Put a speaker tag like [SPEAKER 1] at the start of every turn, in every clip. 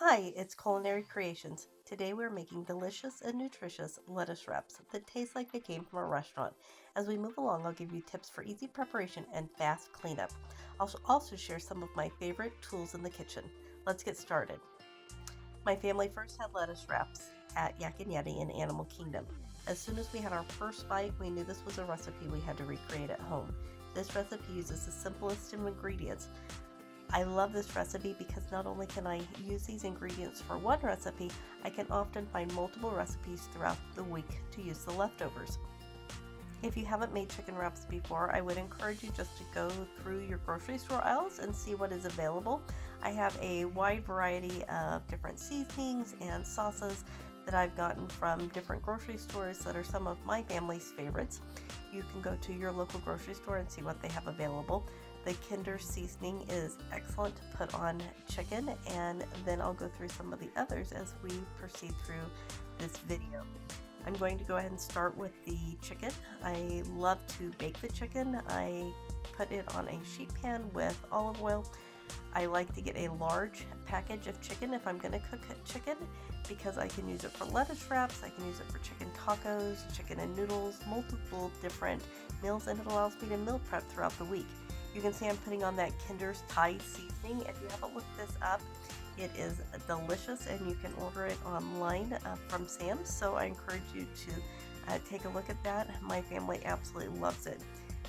[SPEAKER 1] Hi, it's Culinary Creations. Today we're making delicious and nutritious lettuce wraps that taste like they came from a restaurant. As we move along, I'll give you tips for easy preparation and fast cleanup. I'll also share some of my favorite tools in the kitchen. Let's get started. My family first had lettuce wraps at Yak and Yeti in Animal Kingdom. As soon as we had our first bite, we knew this was a recipe we had to recreate at home. This recipe uses the simplest of ingredients. I love this recipe because not only can I use these ingredients for one recipe, I can often find multiple recipes throughout the week to use the leftovers. If you haven't made chicken wraps before, I would encourage you just to go through your grocery store aisles and see what is available. I have a wide variety of different seasonings and sauces that I've gotten from different grocery stores that are some of my family's favorites. You can go to your local grocery store and see what they have available. The Kinder seasoning is excellent to put on chicken, and then I'll go through some of the others as we proceed through this video. I'm going to go ahead and start with the chicken. I love to bake the chicken. I put it on a sheet pan with olive oil. I like to get a large package of chicken if I'm going to cook chicken because I can use it for lettuce wraps, I can use it for chicken tacos, chicken and noodles, multiple different meals, and it allows me to meal prep throughout the week. You can see I'm putting on that Kinder's Thai seasoning. If you haven't looked this up, it is delicious and you can order it online from Sam's, so I encourage you to take a look at that. My family absolutely loves it.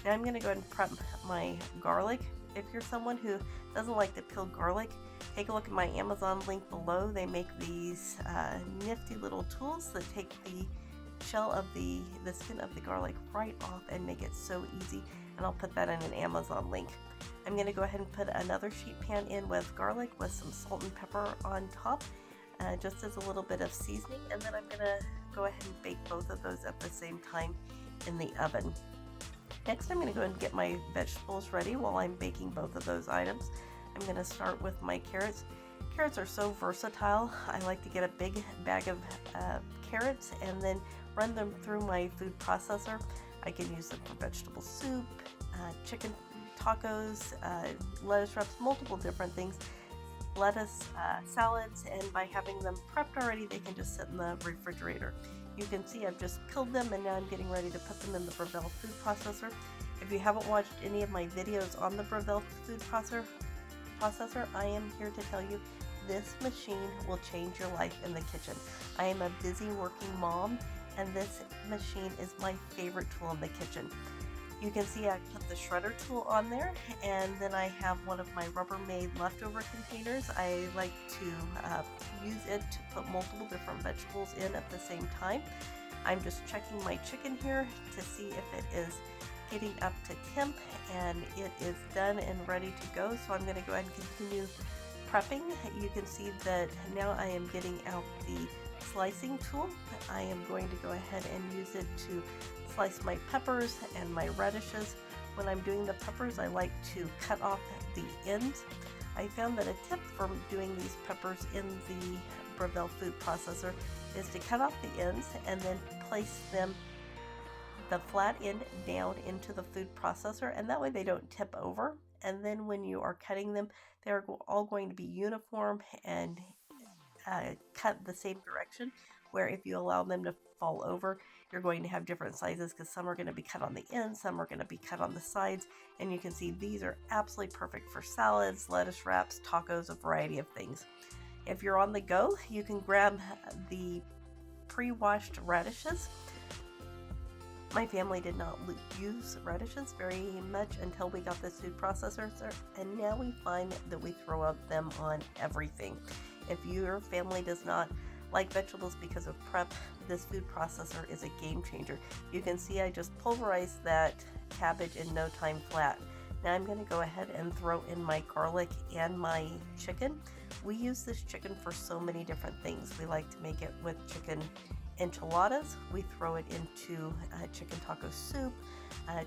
[SPEAKER 1] Now I'm going to go ahead and prep my garlic. If you're someone who doesn't like to peel garlic, take a look at my Amazon link below. They make these nifty little tools that take the shell of the skin of the garlic right off and make it so easy, and I'll put that in an Amazon link. I'm going to go ahead and put another sheet pan in with garlic with some salt and pepper on top, just as a little bit of seasoning, and then I'm going to go ahead and bake both of those at the same time in the oven. Next, I'm going to go ahead and get my vegetables ready while I'm baking both of those items. I'm going to start with my carrots. Carrots are so versatile. I like to get a big bag of carrots and then run them through my food processor. I can use them for vegetable soup, chicken tacos, lettuce wraps, multiple different things, lettuce, salads, and by having them prepped already, they can just sit in the refrigerator. You can see I've just peeled them and now I'm getting ready to put them in the Breville food processor. If you haven't watched any of my videos on the Breville food processor, I am here to tell you this machine will change your life in the kitchen. I am a busy working mom, and this machine is my favorite tool in the kitchen. You can see I put the shredder tool on there, and then I have one of my Rubbermaid leftover containers. I like to use it to put multiple different vegetables in at the same time. I'm just checking my chicken here to see if it is getting up to temp, and it is done and ready to go. So I'm going to go ahead and continue prepping. You can see that now I am getting out the slicing tool. I am going to go ahead and use it to slice my peppers and my radishes. When I'm doing the peppers, I like to cut off the ends. I found that a tip for doing these peppers in the Breville food processor is to cut off the ends and then place them the flat end down into the food processor, and that way they don't tip over. And then when you are cutting them, they're all going to be uniform and cut the same direction, where if you allow them to fall over, you're going to have different sizes because some are going to be cut on the ends, some are going to be cut on the sides, and you can see these are absolutely perfect for salads, lettuce wraps, tacos, a variety of things. If you're on the go, you can grab the pre-washed radishes. My family did not use radishes very much until we got this food processor, and now we find that we throw them on everything. If your family does not like vegetables because of prep, this food processor is a game changer. You can see I just pulverized that cabbage in no time flat. Now I'm going to go ahead and throw in my garlic and my chicken. We use this chicken for so many different things. We like to make it with chicken enchiladas. We throw it into chicken taco soup,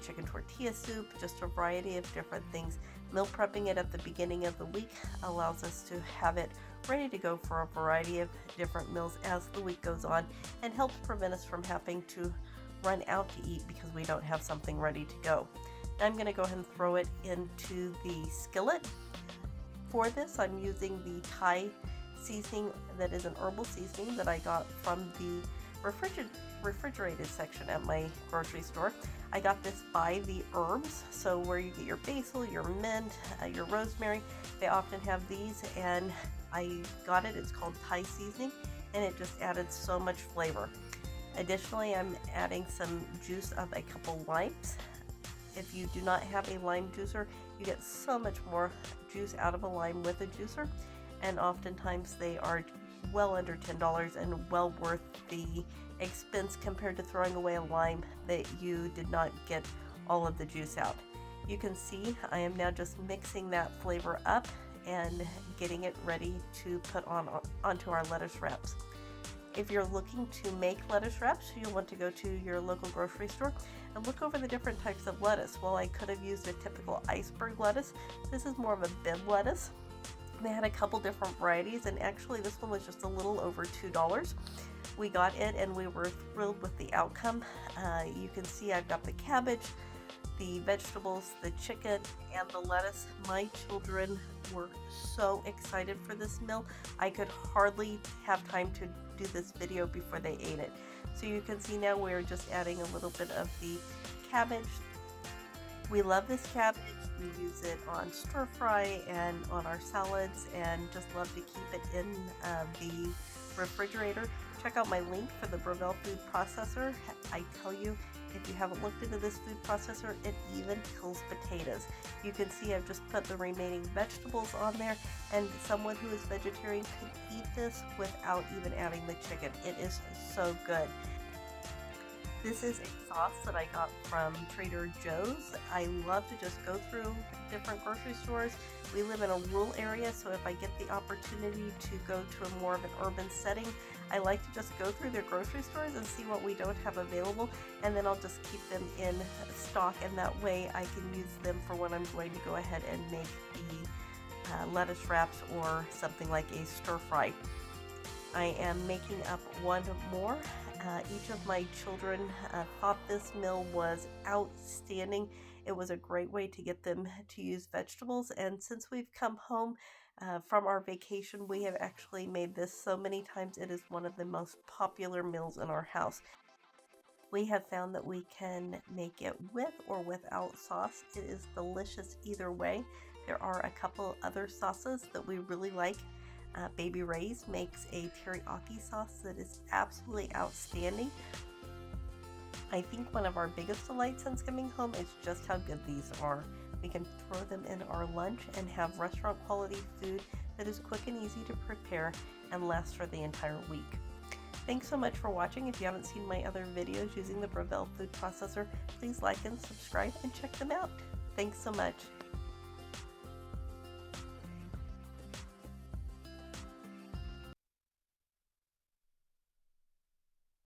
[SPEAKER 1] chicken tortilla soup, just a variety of different things. Meal prepping it at the beginning of the week allows us to have it ready to go for a variety of different meals as the week goes on, and helps prevent us from having to run out to eat because we don't have something ready to go. Now I'm going to go ahead and throw it into the skillet. For this, I'm using the Thai seasoning that is an herbal seasoning that I got from the refrigerated section at my grocery store. I got this by the herbs, so where you get your basil, your mint, your rosemary, they often have these, and I got it. It's called Thai seasoning, and it just added so much flavor. Additionally, I'm adding some juice of a couple limes. If you do not have a lime juicer, you get so much more juice out of a lime with a juicer, and oftentimes they are well under $10 and well worth the expense compared to throwing away a lime that you did not get all of the juice out. You can see I am now just mixing that flavor up and getting it ready to put onto our lettuce wraps. If you're looking to make lettuce wraps, you'll want to go to your local grocery store and look over the different types of lettuce. Well, I could have used a typical iceberg lettuce. This is more of a bib lettuce. They had a couple different varieties, and actually this one was just a little over $2. We got it and we were thrilled with the outcome. You can see I've got the cabbage, the vegetables, the chicken, and the lettuce. My children were so excited for this meal. I could hardly have time to do this video before they ate it. So you can see now we're just adding a little bit of the cabbage. We love this cabbage. We use it on stir fry and on our salads, and just love to keep it in the refrigerator. Check out my link for the Breville food processor. I tell you, if you haven't looked into this food processor, it even kills potatoes. You can see I've just put the remaining vegetables on there, and someone who is vegetarian could eat this without even adding the chicken. It is so good. This is a sauce that I got from Trader Joe's. I love to just go through different grocery stores. We live in a rural area, so if I get the opportunity to go to a more of an urban setting, I like to just go through their grocery stores and see what we don't have available, and then I'll just keep them in stock, and that way I can use them for when I'm going to go ahead and make the lettuce wraps or something like a stir fry. I am making up one more. Each of my children thought this meal was outstanding. It was a great way to get them to use vegetables, and since we've come home from our vacation, we have actually made this so many times. It is one of the most popular meals in our house. We have found that we can make it with or without sauce. It is delicious either way. There are a couple other sauces that we really like. Baby Ray's makes a teriyaki sauce that is absolutely outstanding. I think one of our biggest delights since coming home is just how good these are. We can throw them in our lunch and have restaurant quality food that is quick and easy to prepare and lasts for the entire week. Thanks so much for watching. If you haven't seen my other videos using the Breville food processor, please like and subscribe and check them out. Thanks so much.